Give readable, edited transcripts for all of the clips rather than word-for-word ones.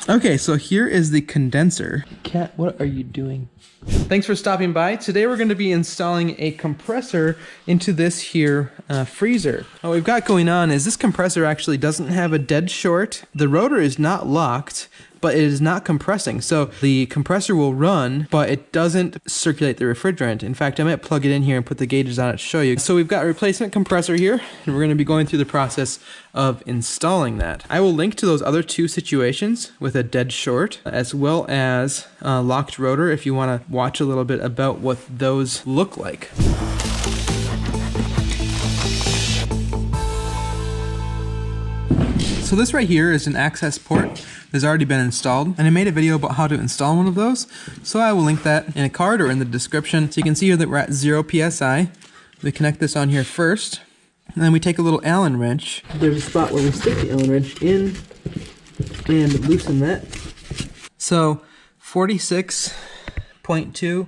Okay, so here is the condenser. Cat, what are you doing? Thanks for stopping by. Today we're going to be installing a compressor into this here freezer. What we've got going on is this compressor actually doesn't have a dead short. The rotor is not locked, but it is not compressing. So the compressor will run, but it doesn't circulate the refrigerant. In fact, I might plug it in here and put the gauges on it to show you. So we've got a replacement compressor here, and we're going to be going through the process of installing that. I will link to those other two situations with a dead short, as well as a locked rotor if you want to watch a little bit about what those look like. So this right here is an access port that's already been installed, and I made a video about how to install one of those, so I will link that in a card or in the description. So you can see here that we're at 0 psi. We connect this on here first, and then we take a little Allen wrench. There's a spot where we stick the Allen wrench in and loosen that. So 46.2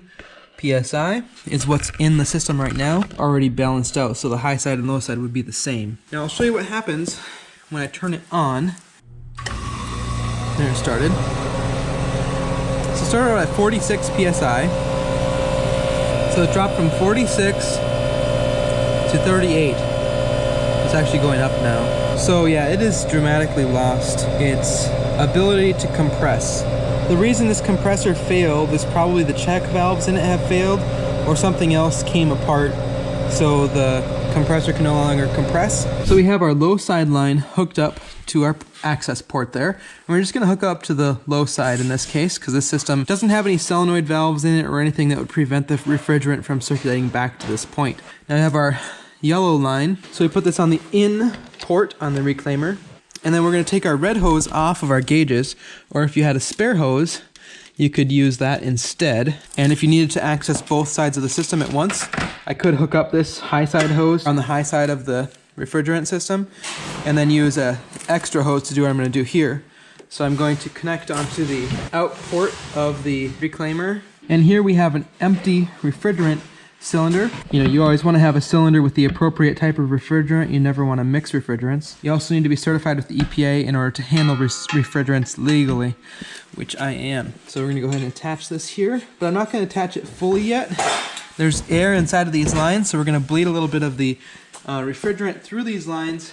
psi is what's in the system right now, already balanced out, so the high side and low side would be the same. Now I'll show you what happens when I turn it on. There, it started. So it started out at 46 psi. So it dropped from 46 to 38. It's actually going up now. So yeah, it is dramatically lost its ability to compress. The reason this compressor failed is probably the check valves in it have failed, or something else came apart, so the compressor can no longer compress. So we have our low side line hooked up to our access port there, and we're just going to hook up to the low side in this case, because this system doesn't have any solenoid valves in it or anything that would prevent the refrigerant from circulating back to this point. Now we have our yellow line, so we put this on the in port on the reclaimer, and then we're going to take our red hose off of our gauges, or if you had a spare hose, you could use that instead. And if you needed to access both sides of the system at once, I could hook up this high side hose on the high side of the refrigerant system, and then use a extra hose to do what I'm going to do here. So I'm going to connect onto the out port of the reclaimer, and here we have an empty refrigerant cylinder. You know, you always want to have a cylinder with the appropriate type of refrigerant. You never want to mix refrigerants. You also need to be certified with the EPA in order to handle refrigerants legally, which I am. So we're going to go ahead and attach this here, but I'm not going to attach it fully yet. There's air inside of these lines, so we're going to bleed a little bit of the refrigerant through these lines.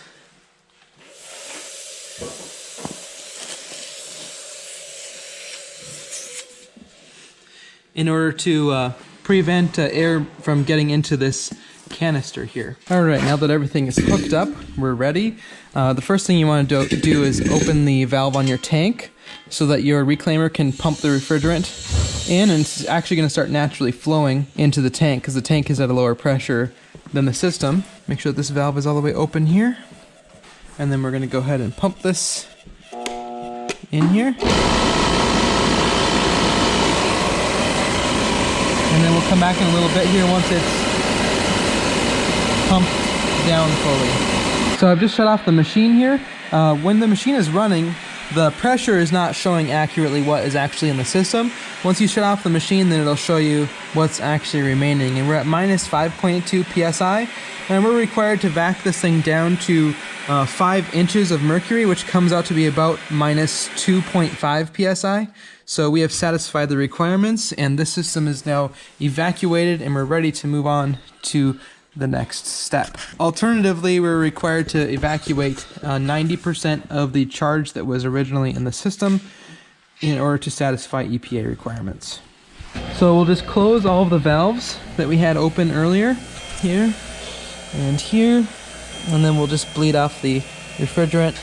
In order to prevent air from getting into this canister here. Alright, now that everything is hooked up, we're ready. The first thing you want to do is open the valve on your tank so that your reclaimer can pump the refrigerant in, and it's actually going to start naturally flowing into the tank because the tank is at a lower pressure than the system. Make sure that this valve is all the way open here, and then we're going to go ahead and pump this in here. And then we'll come back in a little bit here once it's pumped down fully. So I've just shut off the machine here. When the machine is running, the pressure is not showing accurately what is actually in the system. Once you shut off the machine, then it'll show you what's actually remaining. And we're at minus 5.2 psi, and we're required to vac this thing down to 5 inches of mercury, which comes out to be about minus 2.5 psi. So we have satisfied the requirements, and this system is now evacuated, and we're ready to move on to the next step. Alternatively, we're required to evacuate 90% of the charge that was originally in the system in order to satisfy EPA requirements. So we'll just close all of the valves that we had open earlier, here and here, and then we'll just bleed off the refrigerant,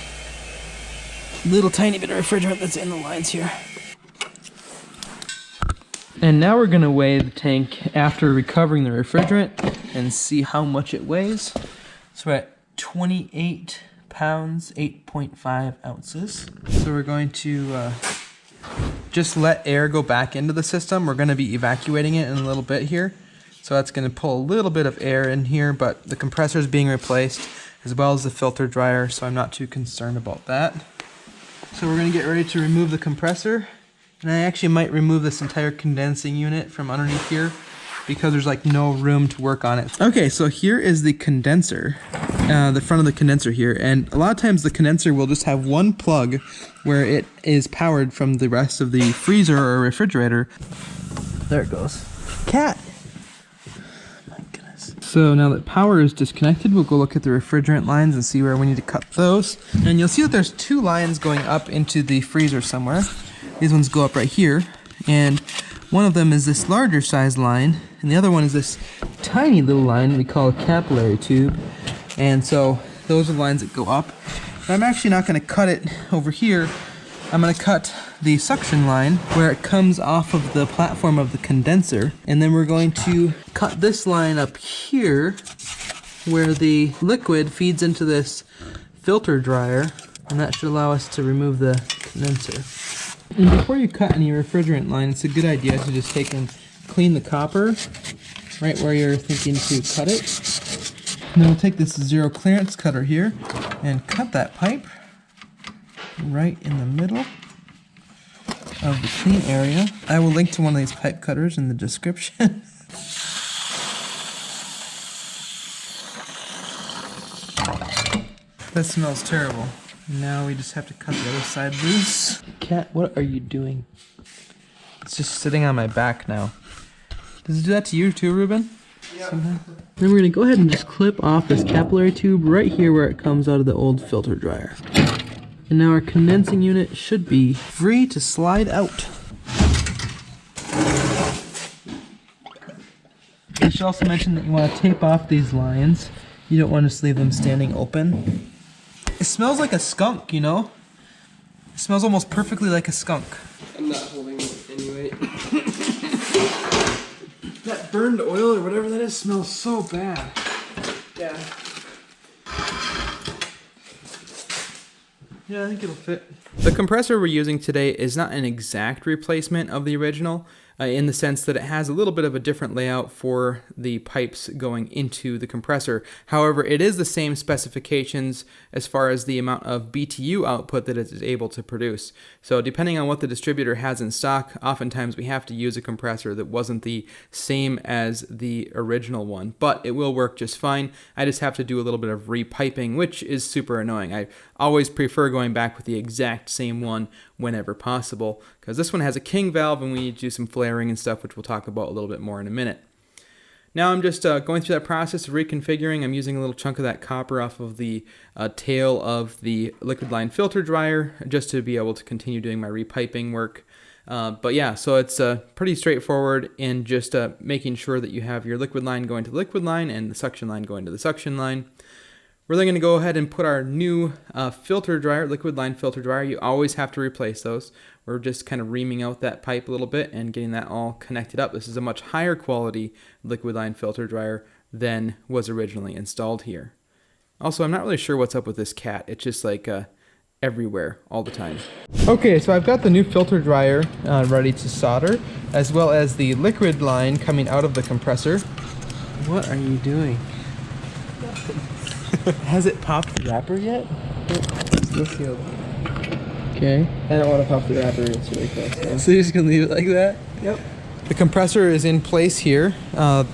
little tiny bit of refrigerant that's in the lines here. And now we're going to weigh the tank after recovering the refrigerant and see how much it weighs. So we're at 28 pounds, 8.5 ounces. So we're going to just let air go back into the system. We're going to be evacuating it in a little bit here. So that's going to pull a little bit of air in here, but the compressor is being replaced as well as the filter dryer, so I'm not too concerned about that. So we're going to get ready to remove the compressor. And I actually might remove this entire condensing unit from underneath here because there's like no room to work on it. Okay, so here is the condenser. the front of the condenser here, and a lot of times the condenser will just have one plug where it is powered from the rest of the freezer or refrigerator. There it goes. Cat! My goodness. So now that power is disconnected, we'll go look at the refrigerant lines and see where we need to cut those. And you'll see that there's two lines going up into the freezer somewhere. These ones go up right here, and one of them is this larger size line, and the other one is this tiny little line we call a capillary tube. And so those are the lines that go up. But I'm actually not going to cut it over here. I'm going to cut the suction line where it comes off of the platform of the condenser. And then we're going to cut this line up here where the liquid feeds into this filter dryer. And that should allow us to remove the condenser. And before you cut any refrigerant line, it's a good idea to just take and clean the copper right where you're thinking to cut it. And then we'll take this zero clearance cutter here and cut that pipe right in the middle of the clean area. I will link to one of these pipe cutters in the description. That smells terrible. Now we just have to cut the other side loose. Cat, what are you doing? It's just sitting on my back now. Does it do that to you too, Ruben? Yeah. Then we're going to go ahead and just clip off this capillary tube right here where it comes out of the old filter dryer. And now our condensing unit should be free to slide out. I should also mention that you want to tape off these lines. You don't want to just leave them standing open. It smells like a skunk, you know? It smells almost perfectly like a skunk. I'm not holding it anyway. That burned oil or whatever that is smells so bad. Yeah. Yeah, I think it'll fit. The compressor we're using today is not an exact replacement of the original, in the sense that it has a little bit of a different layout for the pipes going into the compressor. However, it is the same specifications as far as the amount of BTU output that it is able to produce. So depending on what the distributor has in stock, oftentimes we have to use a compressor that wasn't the same as the original one, but it will work just fine. I just have to do a little bit of repiping, which is super annoying. I always prefer going back with the exact same one whenever possible, because this one has a king valve and we need to do some flaring and stuff, which we'll talk about a little bit more in a minute. Now I'm just going through that process of reconfiguring. I'm using a little chunk of that copper off of the tail of the liquid line filter dryer just to be able to continue doing my repiping work. But yeah, so it's pretty straightforward in just making sure that you have your liquid line going to the liquid line and the suction line going to the suction line. We're then going to go ahead and put our new filter dryer, liquid line filter dryer. You always have to replace those. We're just kind of reaming out that pipe a little bit and getting that all connected up. This is a much higher quality liquid line filter dryer than was originally installed here. Also, I'm not really sure what's up with this cat. It's just like everywhere all the time. Okay, so I've got the new filter dryer ready to solder, as well as the liquid line coming out of the compressor. What are you doing? Has it popped the wrapper yet? Let's see. Okay. I don't want to pop the wrapper, it's really close. So you're just going to leave it like that? Yep. The compressor is in place here.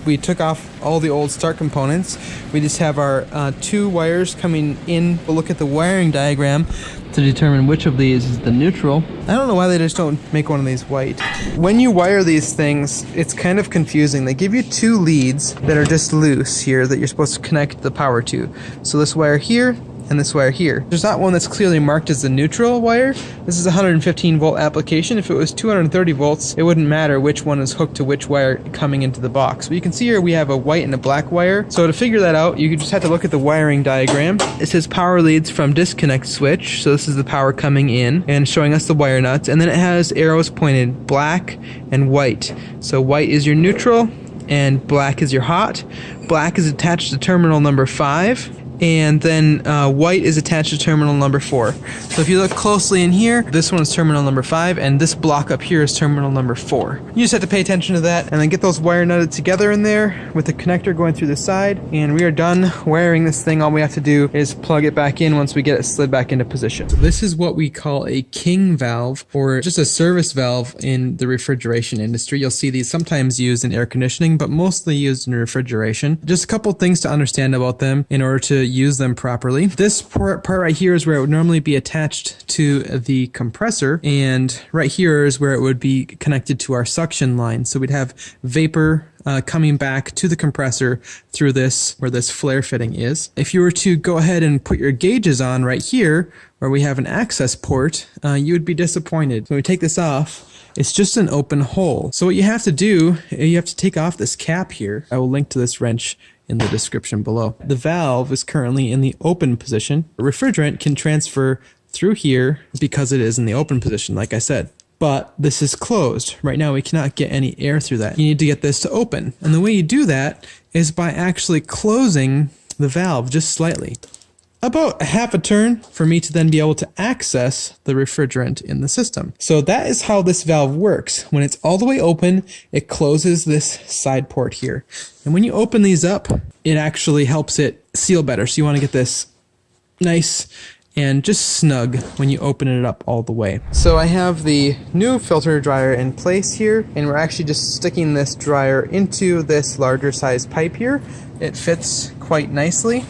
We took off all the old start components. We just have our two wires coming in. We'll look at the wiring diagram to determine which of these is the neutral. I don't know why they just don't make one of these white. When you wire these things, it's kind of confusing. They give you two leads that are just loose here that you're supposed to connect the power to. So this wire here and this wire here. There's not one that's clearly marked as the neutral wire. This is a 115 volt application. If it was 230 volts, it wouldn't matter which one is hooked to which wire coming into the box. But you can see here we have a white and a black wire. So to figure that out, you just have to look at the wiring diagram. It says power leads from disconnect switch. So this is the power coming in and showing us the wire nuts. And then it has arrows pointed black and white. So white is your neutral and black is your hot. Black is attached to terminal number 5. And then white is attached to terminal number 4. So if you look closely in here, this one is terminal number 5, and this block up here is terminal number 4. You just have to pay attention to that, and then get those wire nutted together in there with the connector going through the side, and we are done wiring this thing. All we have to do is plug it back in once we get it slid back into position. So this is what we call a king valve, or just a service valve in the refrigeration industry. You'll see these sometimes used in air conditioning, but mostly used in refrigeration. Just a couple things to understand about them in order to use them properly. This part right here is where it would normally be attached to the compressor, and right here is where it would be connected to our suction line. So we'd have vapor coming back to the compressor through this, where this flare fitting is. If you were to go ahead and put your gauges on right here, where we have an access port, you would be disappointed. So when we take this off, it's just an open hole. So what you have to do, you have to take off this cap here. I will link to this wrench in the description below. The valve is currently in the open position. Refrigerant can transfer through here because it is in the open position, like I said. But this is closed. Right now we cannot get any air through that. You need to get this to open. And the way you do that is by actually closing the valve just slightly. About a half a turn for me to then be able to access the refrigerant in the system. So that is how this valve works. When it's all the way open, it closes this side port here. And when you open these up, it actually helps it seal better. So you want to get this nice and just snug when you open it up all the way. So I have the new filter dryer in place here, and we're actually just sticking this dryer into this larger size pipe here. It fits quite nicely.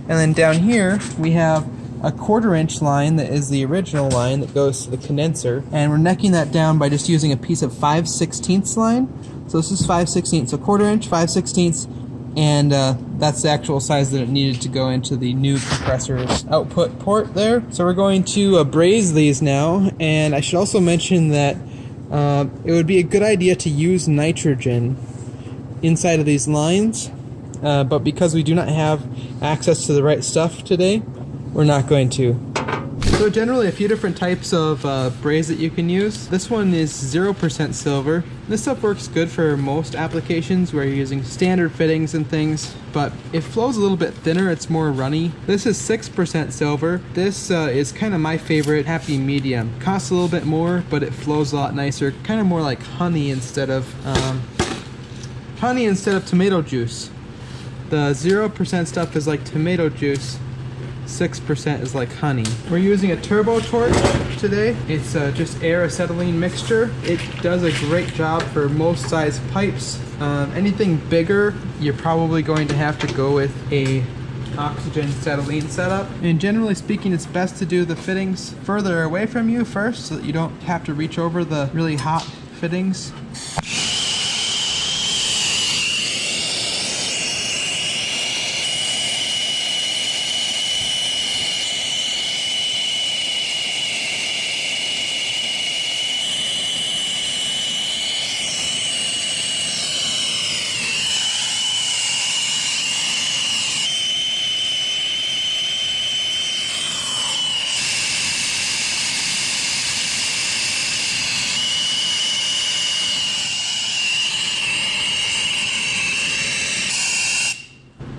And then down here we have a 1/4 inch line that is the original line that goes to the condenser, and we're necking that down by just using a piece of 5/16 line. So this is 5/16, so 1/4 inch, 5/16, and that's the actual size that it needed to go into the new compressor's output port there. So we're going to braze these now, and I should also mention that it would be a good idea to use nitrogen inside of these lines. But because we do not have access to the right stuff today, we're not going to. So generally a few different types of braze that you can use. This one is 0% silver. This stuff works good for most applications where you're using standard fittings and things, but it flows a little bit thinner, it's more runny. This is 6% silver. This is kind of my favorite, happy medium. Costs a little bit more, but it flows a lot nicer. Kind of more like honey instead of tomato juice. The 0% stuff is like tomato juice, 6% is like honey. We're using a turbo torch today. It's just air acetylene mixture. It does a great job for most size pipes. Anything bigger, you're probably going to have to go with a oxygen acetylene setup. And generally speaking, it's best to do the fittings further away from you first so that you don't have to reach over the really hot fittings.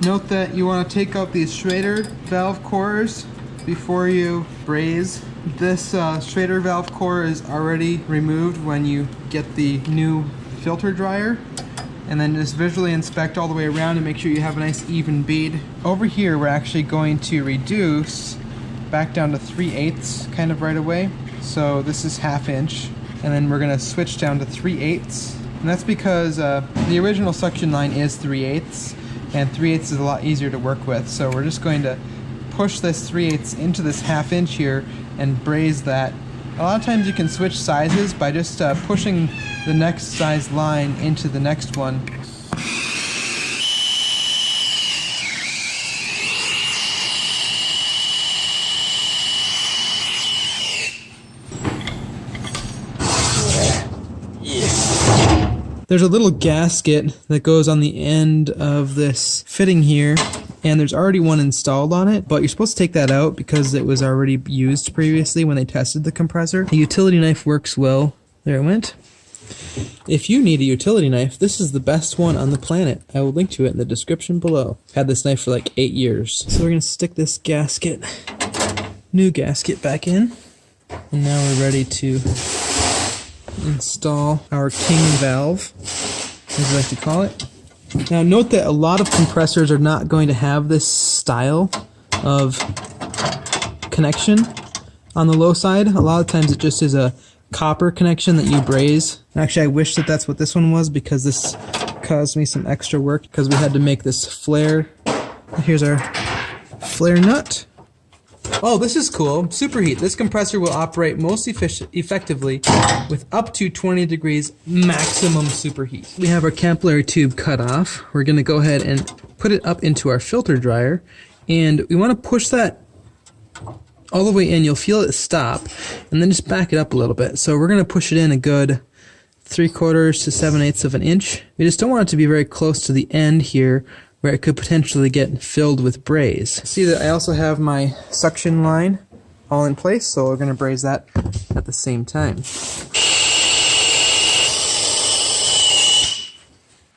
Note that you want to take out these Schrader valve cores before you braze. This Schrader valve core is already removed when you get the new filter dryer. And then just visually inspect all the way around and make sure you have a nice even bead. Over here we're actually going to reduce back down to 3/8 kind of right away. So this is 1/2 inch, and then we're going to switch down to 3/8. And that's because the original suction line is 3/8. And 3/8 is a lot easier to work with. So we're just going to push this 3/8 into this 1/2 inch here and braze that. A lot of times you can switch sizes by just pushing the next size line into the next one. There's a little gasket that goes on the end of this fitting here, and there's already one installed on it, but you're supposed to take that out because it was already used previously when they tested the compressor. The utility knife works well. There it went. If you need a utility knife, this is the best one on the planet. I will link to it in the description below. I've had this knife for like 8 years. So we're going to stick this gasket, new gasket, back in, and now we're ready to install our king valve, as we like to call it. Now note that a lot of compressors are not going to have this style of connection on the low side. A lot of times it just is a copper connection that you braze. Actually, I wish that that's what this one was, because this caused me some extra work because we had to make this flare. Here's our flare nut. Oh, this is cool. Superheat. This compressor will operate most effectively with up to 20 degrees maximum superheat. We have our capillary tube cut off. We're going to go ahead and put it up into our filter dryer. And we want to push that all the way in. You'll feel it stop. And then just back it up a little bit. So we're going to push it in a good 3/4 to 7/8 of an inch. We just don't want it to be very close to the end here, where it could potentially get filled with braze. See that I also have my suction line all in place, so we're going to braze that at the same time.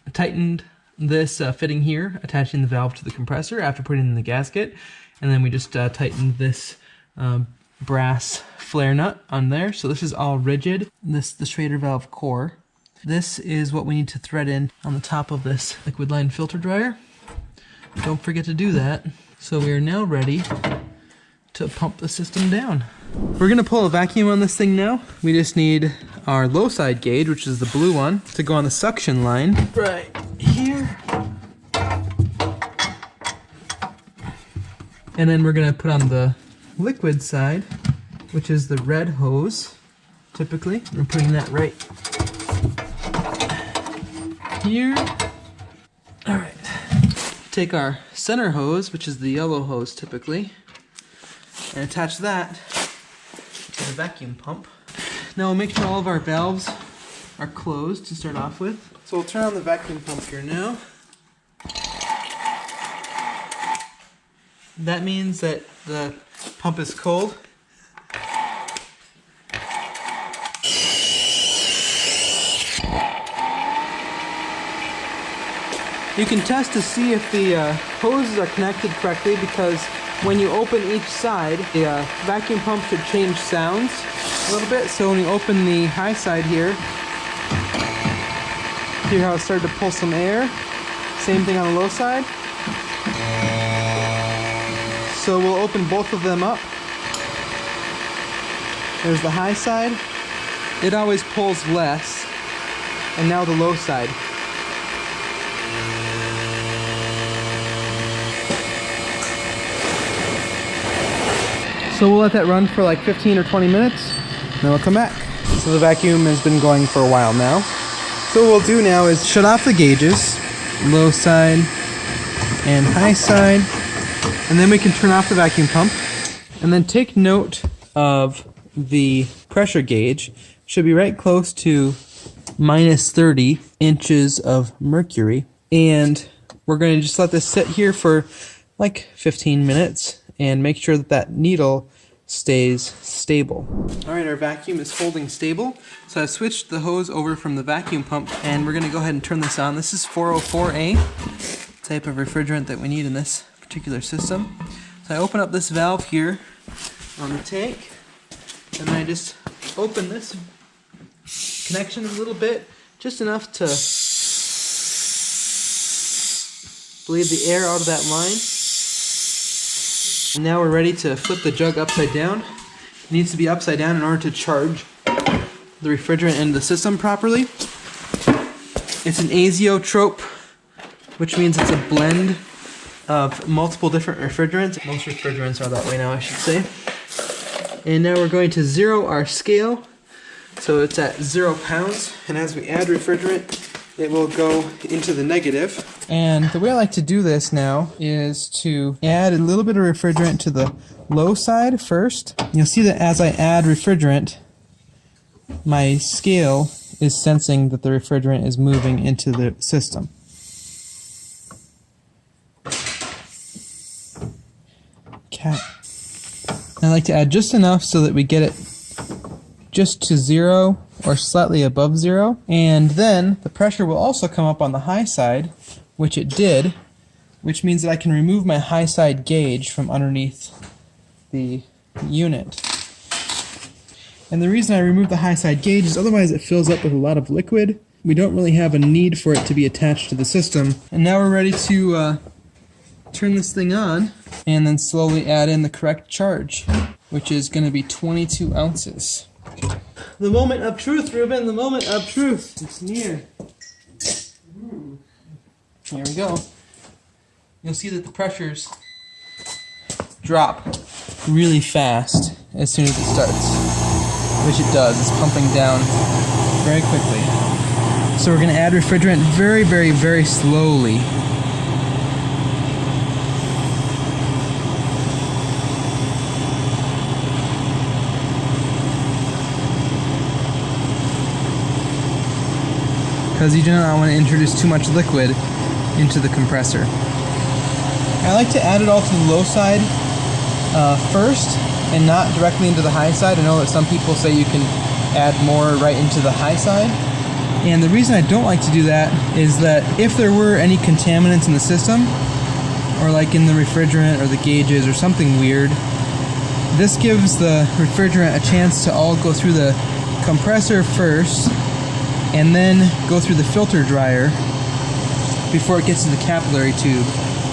I tightened this fitting here, attaching the valve to the compressor after putting in the gasket, and then we just tightened this brass flare nut on there, so this is all rigid. This the Schrader valve core. This is what we need to thread in on the top of this liquid line filter dryer. Don't forget to do that. So we are now ready to pump the system down. We're gonna pull a vacuum on this thing now. We just need our low side gauge, which is the blue one, to go on the suction line right here. And then we're gonna put on the liquid side, which is the red hose, typically. We're putting that right here. All right. Take our center hose, which is the yellow hose typically, and attach that to the vacuum pump. Now we'll make sure all of our valves are closed to start off with. So we'll turn on the vacuum pump here now. That means that the pump is cold. You can test to see if the hoses are connected correctly, because when you open each side, the vacuum pump should change sounds a little bit. So when you open the high side here, hear how it started to pull some air? Same thing on the low side. So we'll open both of them up. There's the high side. It always pulls less. And now the low side. So we'll let that run for like 15 or 20 minutes, then we'll come back. So the vacuum has been going for a while now. So what we'll do now is shut off the gauges, low side and high side, and then we can turn off the vacuum pump. And then take note of the pressure gauge. It should be right close to minus 30 inches of mercury. And we're going to just let this sit here for like 15 minutes and make sure that that needle stays stable. Alright, our vacuum is holding stable. So I've switched the hose over from the vacuum pump, and we're going to go ahead and turn this on. This is 404A, type of refrigerant that we need in this particular system. So I open up this valve here on the tank, and then I just open this connection a little bit, just enough to bleed the air out of that line. And now we're ready to flip the jug upside down. It needs to be upside down in order to charge the refrigerant into the system properly. It's an azeotrope, which means it's a blend of multiple different refrigerants. Most refrigerants are that way now, I should say. And now we're going to zero our scale. So it's at 0 pounds, and as we add refrigerant, it will go into the negative. And the way I like to do this now is to add a little bit of refrigerant to the low side first. You'll see that as I add refrigerant, my scale is sensing that the refrigerant is moving into the system. Okay. I like to add just enough so that we get it just to 0 or slightly above 0, and then the pressure will also come up on the high side, which it did, which means that I can remove my high side gauge from underneath the unit. And the reason I remove the high side gauge is otherwise it fills up with a lot of liquid. We don't really have a need for it to be attached to the system. And now we're ready to turn this thing on and then slowly add in the correct charge, which is going to be 22 ounces. The moment of truth, Ruben, the moment of truth. It's near. Here we go. You'll see that the pressure's drop really fast as soon as it starts, which it does. It's pumping down very quickly. So we're going to add refrigerant very, very, very slowly. Because you do not want to introduce too much liquid into the compressor. I like to add it all to the low side first and not directly into the high side. I know that some people say you can add more right into the high side. And the reason I don't like to do that is that if there were any contaminants in the system, or like in the refrigerant or the gauges or something weird, this gives the refrigerant a chance to all go through the compressor first and then go through the filter dryer before it gets to the capillary tube.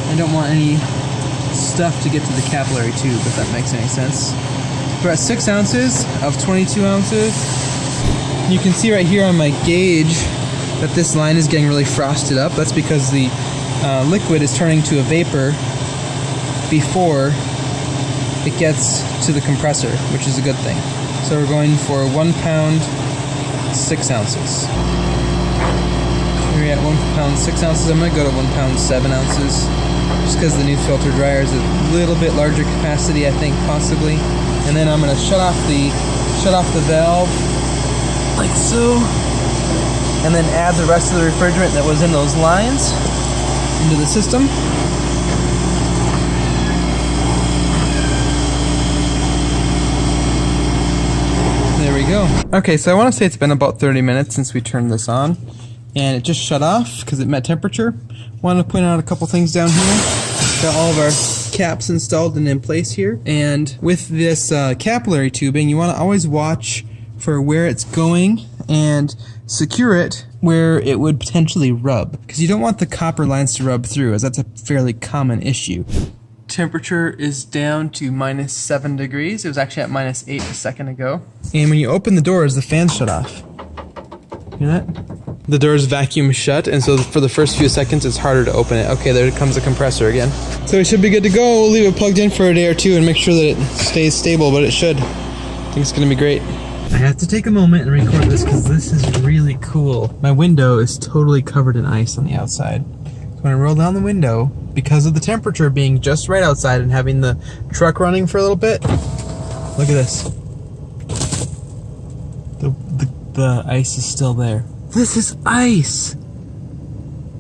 I don't want any stuff to get to the capillary tube, if that makes any sense. We're at 6 ounces of 22 ounces. You can see right here on my gauge that this line is getting really frosted up. That's because the liquid is turning to a vapor before it gets to the compressor, which is a good thing. So we're going for 1 pound, 6 ounces. We're at 1 pound, 6 ounces. I'm going to go to 1 pound, 7 ounces. Just because the new filter dryer is a little bit larger capacity, I think, possibly. And then I'm going to shut off the valve, like so. And then add the rest of the refrigerant that was in those lines into the system. There we go. Okay, so I want to say it's been about 30 minutes since we turned this on, and it just shut off because it met temperature. Wanted to point out a couple things down here. Got all of our caps installed and in place here. And with this capillary tubing, you want to always watch for where it's going and secure it where it would potentially rub, because you don't want the copper lines to rub through, as that's a fairly common issue. Temperature is down to -7 degrees. It was actually at -8 a second ago. And when you open the doors, the fans shut off. Hear that? The doors vacuum shut, and so for the first few seconds it's harder to open it. Okay, there comes the compressor again. So it should be good to go. We'll leave it plugged in for a day or two and make sure that it stays stable, but it should. I think it's going to be great. I have to take a moment and record this because this is really cool. My window is totally covered in ice on the outside. So when I roll down the window, because of the temperature being just right outside and having the truck running for a little bit, look at this. The ice is still there. This is ice!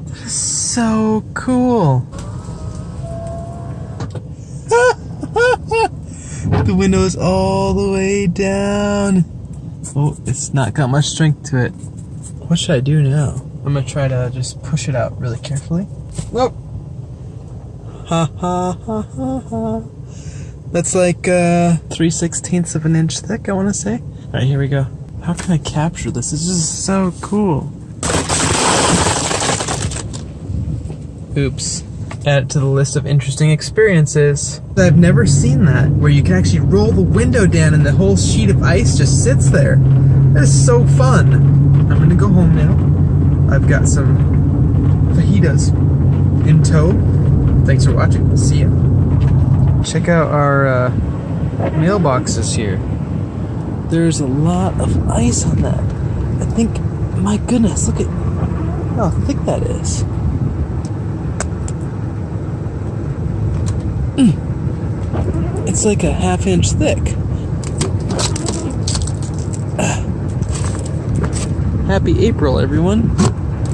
That is so cool! The window is all the way down. Oh, it's not got much strength to it. What should I do now? I'm gonna try to just push it out really carefully. Whoa! Ha ha ha ha ha. That's like 3/16 of an inch thick, I wanna say. Alright, here we go. How can I capture this? This is so cool. Oops. Add it to the list of interesting experiences. I've never seen that, where you can actually roll the window down and the whole sheet of ice just sits there. That is so fun. I'm gonna go home now. I've got some fajitas in tow. Thanks for watching. See ya. Check out our mailboxes here. There's a lot of ice on that. I think, my goodness, look at how thick that is. It's like a ½ inch thick. Happy April, everyone.